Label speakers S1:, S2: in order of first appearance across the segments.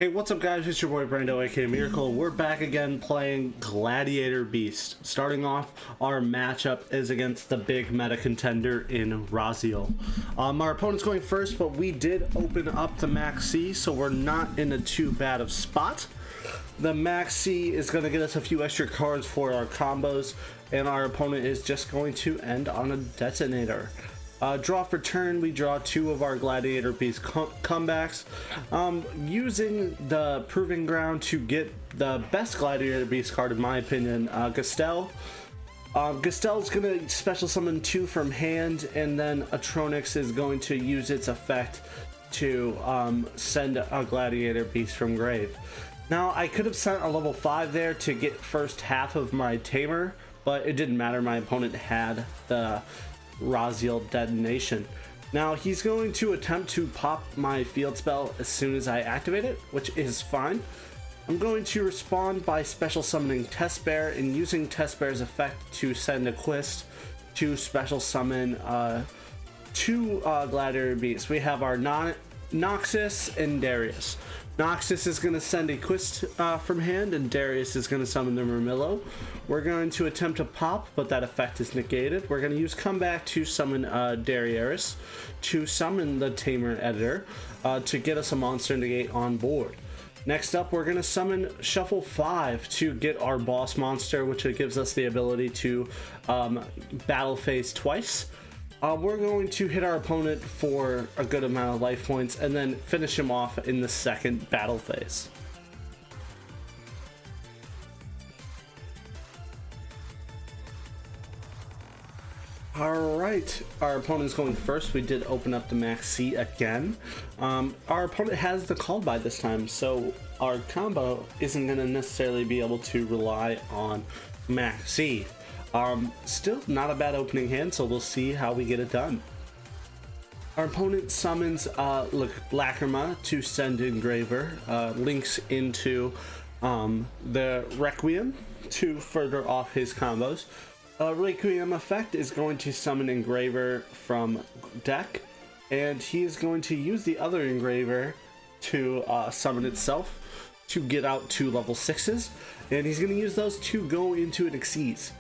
S1: Hey, what's up guys, it's your boy BrandoAKAMiracle. We're back again playing Gladiator Beast. Starting off, our matchup is against the big meta contender in Raziel. Our opponent's going first, but we did open up the Max C, so we're not in a too bad of spot. The Max C is going to get us a few extra cards for our combos, and our opponent is just going to end on a detonator. Draw for turn, we draw two of our Gladiator Beast comebacks, using the Proving Ground to get the best Gladiator Beast card in my opinion, Gastel. Gastel's going to special summon two from hand, and then Atronix is going to use its effect to send a Gladiator Beast from grave. Now, I could have sent a level 5 there to get first half of my Tamer, but it didn't matter, my opponent had the Raziel detonation. Now he's going to attempt to pop my field spell as soon as I activate it, which is fine. I'm going to respond by special summoning Test Bear and using Test Bear's effect to send a Quist to special summon two Gladiator Beasts. We have our Noxus and Darius. Noxus is going to send a Quist from hand, and Darius is going to summon the Murmillo. We're going to attempt to pop, but that effect is negated. We're going to use Comeback to summon Darius, to summon the Tamer Editor, to get us a monster negate on board. Next up, we're going to summon Shuffle 5 to get our boss monster, which gives us the ability to battle phase twice. We're going to hit our opponent for a good amount of life points and then finish him off in the second battle phase. Alright, our opponent's going first. We did open up the Max C again. Our opponent has the call by this time, so our combo isn't going to necessarily be able to rely on Max C. Still not a bad opening hand, so we'll see how we get it done. Our opponent summons Lacrima to send Engraver, links into the Requiem to further off his combos. Requiem effect is going to summon Engraver from deck, and he is going to use the other Engraver to summon itself to get out two level 6s, and he's going to use those to go into an Xyz.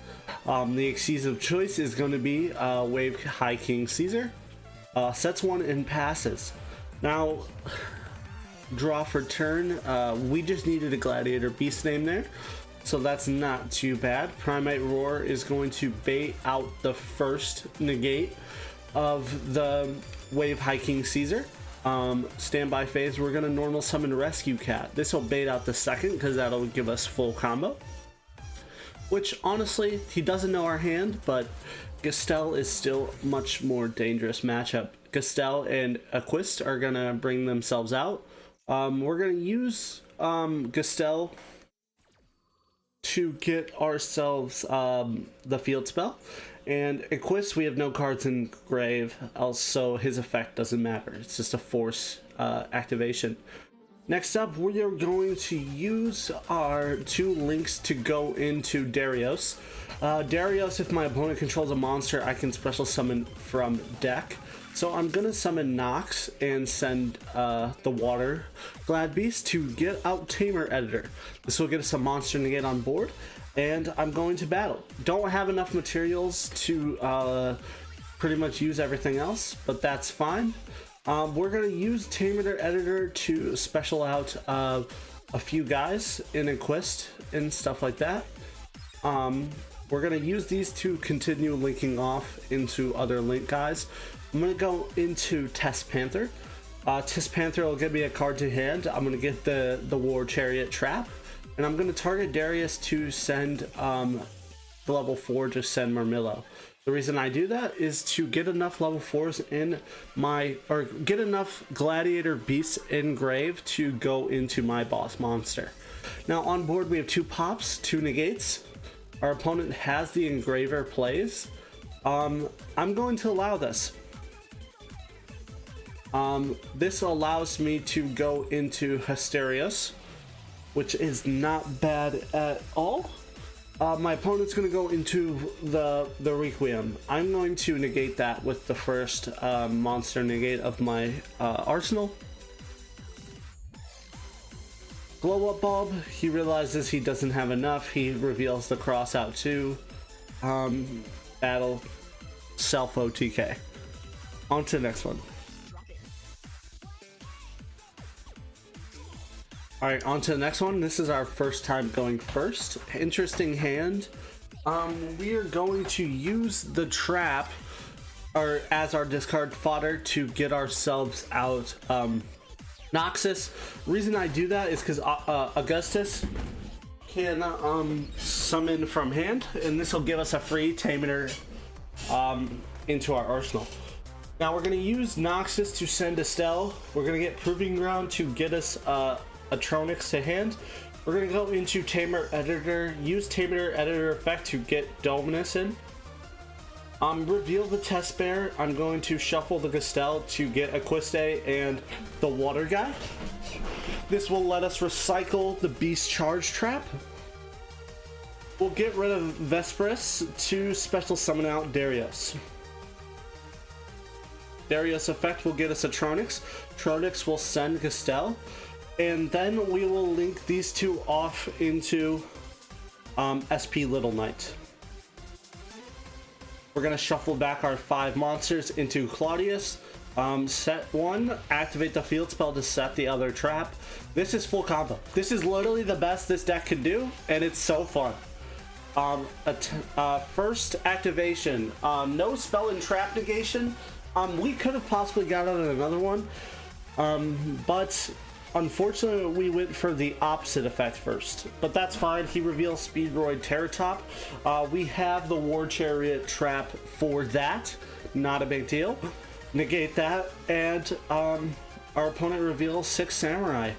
S1: The Xyz of choice is going to be Wave High King Caesar. Sets one and passes. Now, draw for turn. We just needed a Gladiator Beast name there, so that's not too bad. Primate Roar is going to bait out the first negate of the Wave High King Caesar. Standby phase, we're going to normal summon Rescue Cat. This will bait out the second because that'll give us full combo. Which, honestly, he doesn't know our hand, but Gastel is still much more dangerous matchup. Gastel and Quist are going to bring themselves out. We're going to use Gastel to get ourselves the field spell. And Quist, we have no cards in grave, also his effect doesn't matter. It's just a force activation. Next up, we are going to use our two links to go into Darius. Darius, if my opponent controls a monster, I can special summon from deck. So I'm going to summon Nox and send the Water Glad Beast to get out Tamer Editor. This will get us a monster negate on board, and I'm going to battle. Don't have enough materials to pretty much use everything else, but that's fine. We're going to use Tamer Editor to special out a few guys in a Quist and stuff like that. We're going to use these to continue linking off into other link guys. I'm going to go into Test Panther. Test Panther will give me a card to hand. I'm going to get the War Chariot Trap, and I'm going to target Darius to send the level 4 to send Murmillo. The reason I do that is to get enough level 4s in my, or get enough Gladiator Beasts in grave to go into my boss monster. Now on board we have two pops, two negates. Our opponent has the Engraver plays. I'm going to allow this. This allows me to go into Hysterios, which is not bad at all. My opponent's going to go into the Requiem. I'm going to negate that with the first monster negate of my arsenal. glow up bulb. He realizes he doesn't have enough. He reveals the cross out too. Battle self OTK. On to the next one. Alright, on to the next one. This is our first time going first. Interesting hand. We are going to use the trap as our discard fodder to get ourselves out Noxus. Reason I do that is because Augustus can summon from hand, and this will give us a free Tamer into our arsenal. Now we're going to use Noxus to send Estelle. We're going to get Proving Ground to get us Atronix to hand. We're going to go into Tamer Editor, use Tamer Editor effect to get Dominus in. Reveal the Test Bear. I'm going to shuffle the Gastel to get Aquiste and the Water Guy. This will let us recycle the Beast Charge Trap. We'll get rid of Vesperus to special summon out Darius. Darius effect will get us Atronix. Atronix will send Gastel. And then we will link these two off into SP Little Knight. We're going to shuffle back our 5 monsters into Claudius. Set 1, activate the field spell to set the other trap. This is full combo. This is literally the best this deck can do, and it's so fun. First activation, no spell and trap negation. We could have possibly got out another one, but unfortunately we went for the opposite effect first, but that's fine. He reveals Speedroid Terratop. We have the War Chariot trap for that, not a big deal. Negate that, and our opponent reveals 6 Samurai,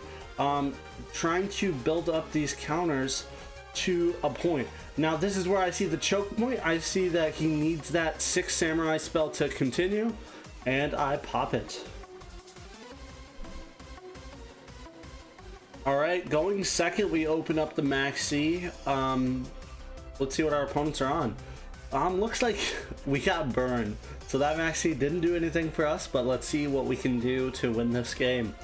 S1: trying to build up these counters to a point. Now this is where I see the choke point. I see that he needs that 6 Samurai spell to continue, and I pop it. Alright, going second, we open up the Maxi. Let's see what our opponents are on. Looks like we got burned. So that Maxi didn't do anything for us, but let's see what we can do to win this game.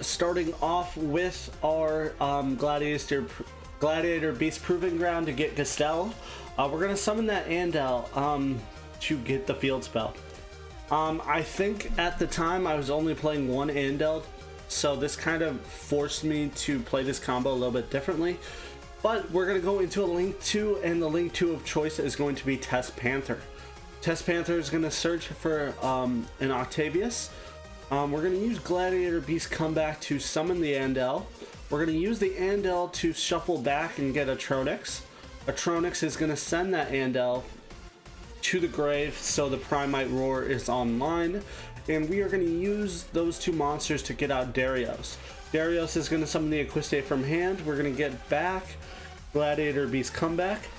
S1: Starting off with our Gladiator Beast Proving Ground to get Gastel. We're going to summon that Andal to get the field spell. I think at the time I was only playing one Andal, so this kind of forced me to play this combo a little bit differently. But we're going to go into a Link 2, and the Link 2 of choice is going to be Test Panther. Test Panther is going to search for an Octavius. We're going to use Gladiator Beast Comeback to summon the Andal. We're going to use the Andal to shuffle back and get Atronix. Atronix is going to send that Andal to the grave, so the Primite Roar is online. And we are going to use those 2 monsters to get out Darius. Darius is going to summon the Aquiste from hand. We're going to get back Gladiator Beast Comeback.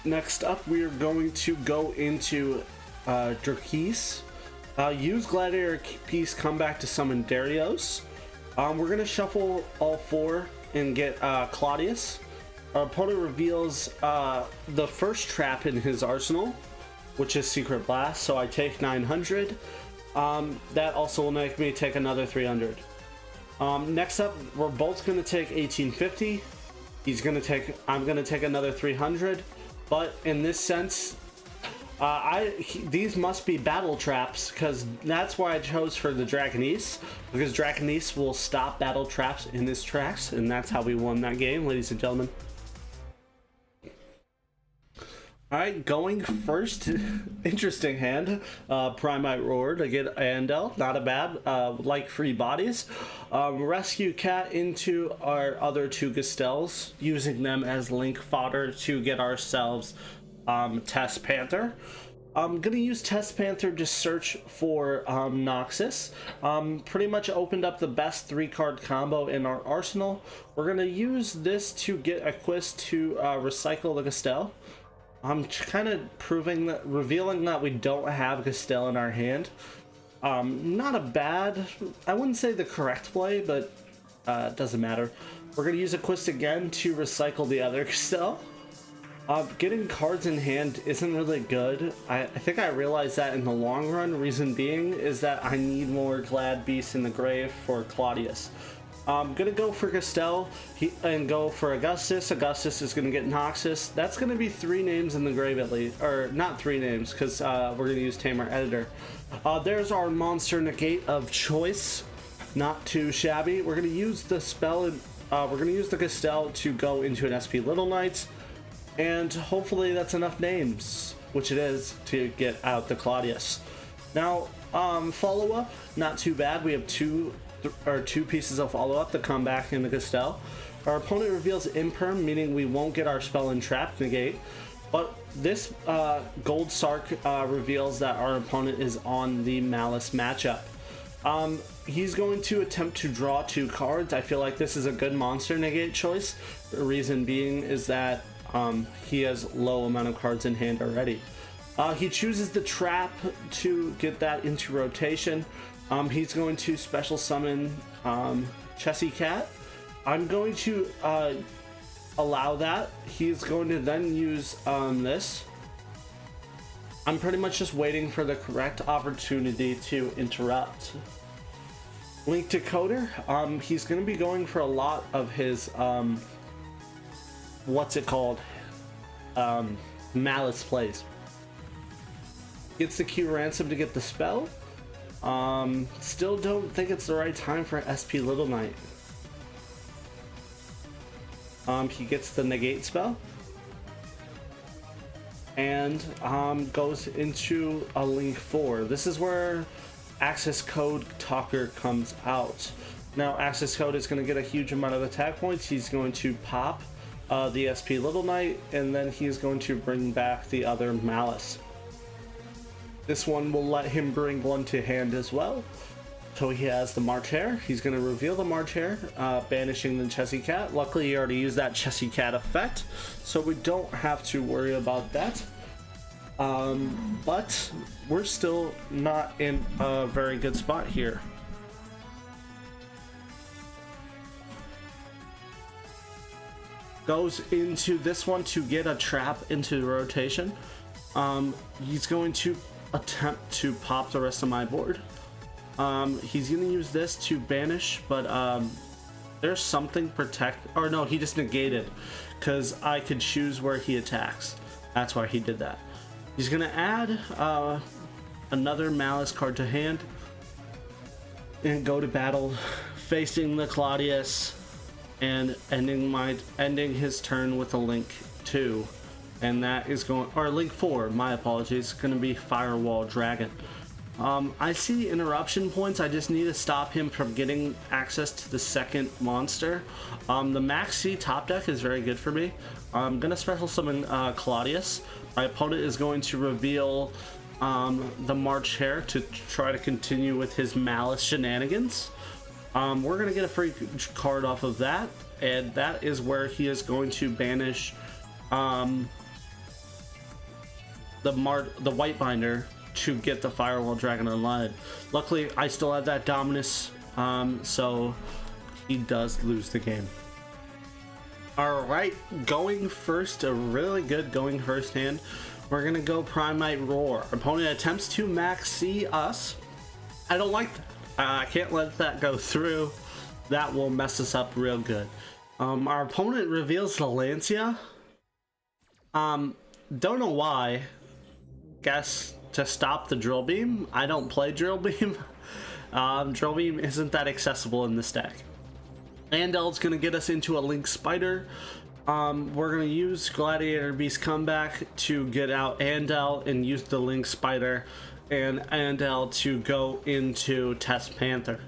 S1: Next up, we are going to go into Drakis. Use Gladiator Beast Comeback to summon Darius. We're going to shuffle all 4 and get Claudius. Our opponent reveals the first trap in his arsenal, which is Secret Blast, so I take 900. That also will make me take another 300. Next up, we're both going to take 1850. I'm going to take another 300. But in this sense, these must be battle traps, because that's why I chose for the Dragonese, because Dragonese will stop battle traps in his tracks, and that's how we won that game, ladies and gentlemen. Alright, going first, interesting hand, Primite Roar to get Andal, not a bad, like free bodies. Rescue Cat into our other 2 Gastels, using them as link fodder to get ourselves Test Panther. I'm gonna use Test Panther to search for Noxus. Pretty much opened up the best 3-card combo in our arsenal. We're gonna use this to get Aquist to recycle the Gastel. I'm kind of revealing that we don't have Gastel in our hand. Not a bad, I wouldn't say the correct play, but it doesn't matter. We're going to use Aquist again to recycle the other Gastel. Getting cards in hand isn't really good. I think I realized that in the long run. Reason being is that I need more Glad Beasts in the grave for Claudius. I'm gonna go for Gastel and go for Augustus. Augustus is gonna get Noxus. That's gonna be 3 names in the grave at least, or not 3 names, because we're gonna use Tamer Editor. There's our monster negate of choice. Not too shabby. We're gonna use the spell, and we're gonna use the Gastel to go into an SP Little Knights. And hopefully that's enough names, which it is, to get out the Claudius. Now, follow-up, not too bad. We have two pieces of follow-up to come back in the Gastel. Our opponent reveals Imperm, meaning we won't get our spell and trap negate. But this Gold Sark reveals that our opponent is on the Maliss matchup. He's going to attempt to draw 2 cards. I feel like this is a good monster negate choice. The reason being is that he has low amount of cards in hand already. He chooses the trap to get that into rotation. He's going to special summon Chessy Cat. I'm going to allow that. He's going to then use this. I'm pretty much just waiting for the correct opportunity to interrupt. Link Decoder. He's going to be going for a lot of his what's it called? Maliss plays. Gets the Q Ransom to get the spell. Still don't think it's the right time for SP Little Knight. He gets the negate spell. And goes into a Link 4. This is where Access Code Talker comes out. Now Access Code is going to get a huge amount of attack points. He's going to pop the SP Little Knight, and then he's going to bring back the other Maliss. This one will let him bring one to hand as well. So he has the March Hare. He's going to reveal the March Hare, banishing the Chessy Cat. Luckily, he already used that Chessy Cat effect, so we don't have to worry about that. But we're still not in a very good spot here. Goes into this one to get a trap into the rotation. He's going to attempt to pop the rest of my board. He's going to use this to banish, but there's something or no, he just negated because I could choose where he attacks. That's why he did that. He's going to add another Maliss card to hand and go to battle facing the Claudius and ending his turn with a Link 2, and that is going, or Link 4, my apologies, going to be Firewall Dragon. I see interruption points. I just need to stop him from getting access to the second monster. The Max C top deck is very good for me. I'm going to special summon Claudius. My opponent is going to reveal the March Hare to try to continue with his Maliss shenanigans. We're going to get a free card off of that, and that is where he is going to banish the White Binder to get the Firewall Dragon online. Luckily, I still have that Dominus, so he does lose the game. Alright, going first, a really good going first hand. We're going to go Primite Roar. Opponent attempts to Max C us. I don't like that. I can't let that go through. That will mess us up real good. Our opponent reveals the Lancia. Don't know why. Guess to stop the Drill Beam. I don't play Drill Beam. Drill Beam isn't that accessible in this deck. Andel's going to get us into a Link Spider. We're going to use Gladiator Beast Comeback to get out Andel and use the Link Spider and Andel to go into Test Panther.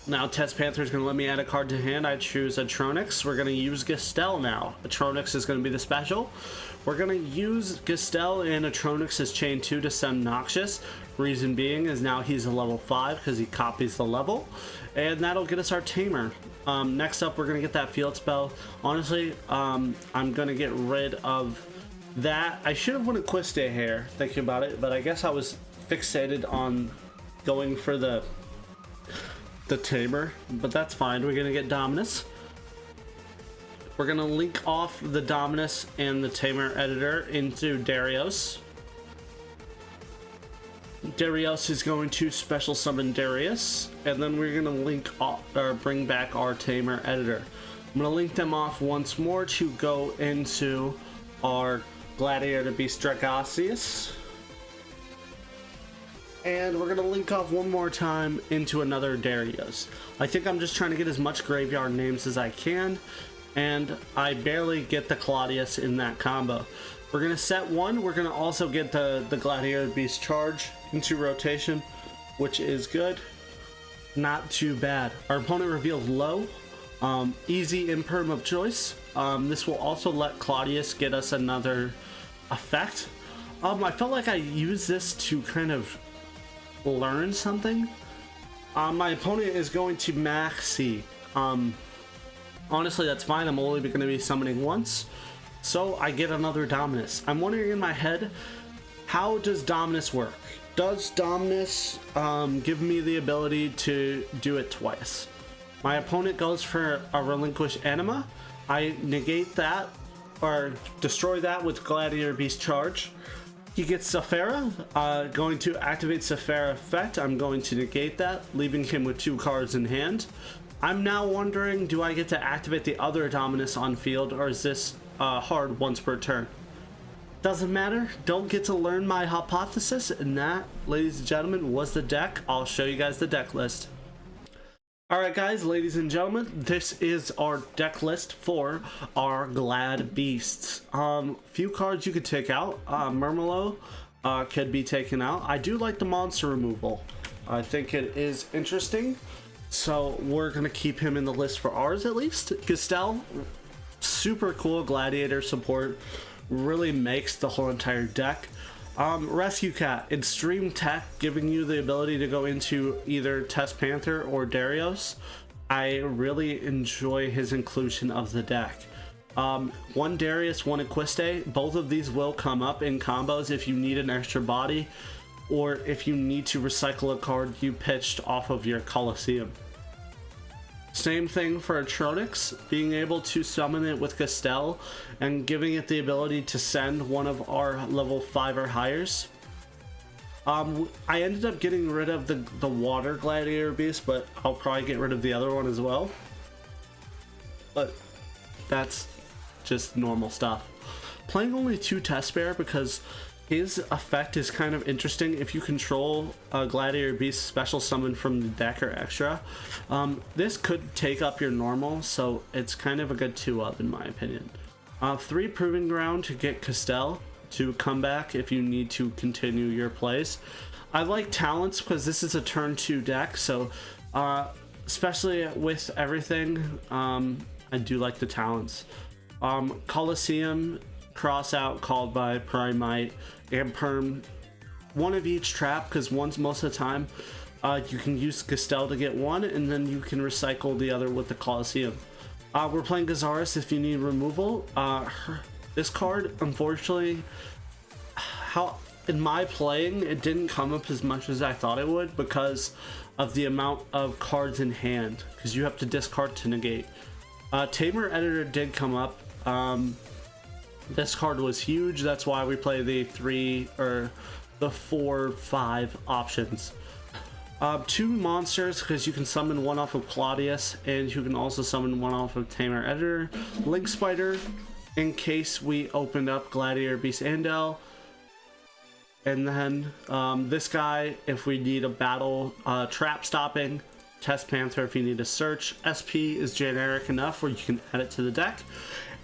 S1: Now Test Panther is going to let me add a card to hand. I choose Atronix. We're going to use Gastel now. Atronix is going to be the special. We're going to use Gastel and Atronix as chain 2 to send Noxious. Reason being is now he's a level 5 because he copies the level. And that'll get us our Tamer. Next up, we're going to get that field spell. Honestly, I'm going to get rid of that. I should have won a Quiste Hair, thinking about it, but I guess I was fixated on going for the Tamer, but that's fine. We're going to get Dominus. we're gonna link off the Dominus and the Tamer editor into Darius. Darius is going to special summon Darius, and then we're gonna link off, or bring back our Tamer editor. I'm gonna link them off once more to go into our Gladiator Beast Dragasius. And we're gonna link off one more time into another Darius. I think I'm just trying to get as much graveyard names as I can, and I barely get the Claudius in that combo. We're gonna set one. We're gonna also get the Gladiator Beast charge into rotation, which is good. Not too bad. Our opponent reveals low. Easy imperm of choice. This will also let Claudius get us another effect. I felt like I used this to kind of learn something. My opponent is going to Maxi. Honestly, that's fine. I'm only going to be summoning once, so I get another Dominus. I'm wondering in my head, how does Dominus work? Does Dominus give me the ability to do it twice? My opponent goes for a Relinquish Anima. I negate that or destroy that with Gladiator Beast Charge. He gets Sephara, going to activate Sephara effect. I'm going to negate that, leaving him with 2 cards in hand. I'm now wondering, do I get to activate the other Dominus on field, or is this hard once per turn? Doesn't matter. Don't get to learn my hypothesis, and that, ladies and gentlemen, was the deck. I'll show you guys the deck list. Alright guys, ladies and gentlemen, this is our deck list for our Glad Beasts. Few cards you could take out. Murmelo could be taken out. I do like the monster removal. I think it is interesting. So we're going to keep him in the list for ours at least. Gistel, super cool gladiator support. Really makes the whole entire deck. Rescue Cat, extreme tech, giving you the ability to go into either Test Panther or Darius. I really enjoy his inclusion of the deck. One Darius, one Equiste. Both of these will come up in combos if you need an extra body, or if you need to recycle a card you pitched off of your Colosseum. Same thing for Atronix, being able to summon it with Gistel and giving it the ability to send one of our level 5 or highers. I ended up getting rid of the water gladiator beast, but I'll probably get rid of the other one as well. But that's just normal stuff. Playing only 2 test bear because his effect is kind of interesting. If you control a Gladiator Beast special summon from the deck or extra, this could take up your normal, so it's kind of a good 2-up in my opinion. 3 Proving Ground to get Gistel to come back if you need to continue your plays. I like Talents because this is a turn 2 deck, so especially with everything, I do like the Talents. Colosseum, cross out called by Primite, and Perm, one of each trap, because most of the time you can use Gistel to get one and then you can recycle the other with the Colosseum. We're playing Gazaris if you need removal. This card, unfortunately, in my playing, it didn't come up as much as I thought it would because of the amount of cards in hand, because you have to discard to negate. Tamer Editor did come up. This card was huge. That's why we play the 3 or the 4, 5 options. 2 monsters because you can summon one off of Claudius, and you can also summon one off of Tamer Editor. Link Spider in case we opened up Gladiator Beast Andel. And then this guy if we need a battle, trap stopping. Test Panther if you need a search. SP is generic enough where you can add it to the deck.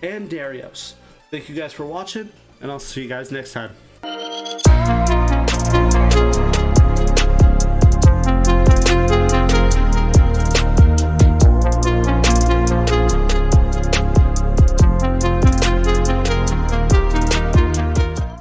S1: And Darius. Thank you guys for watching, and I'll see you guys next time.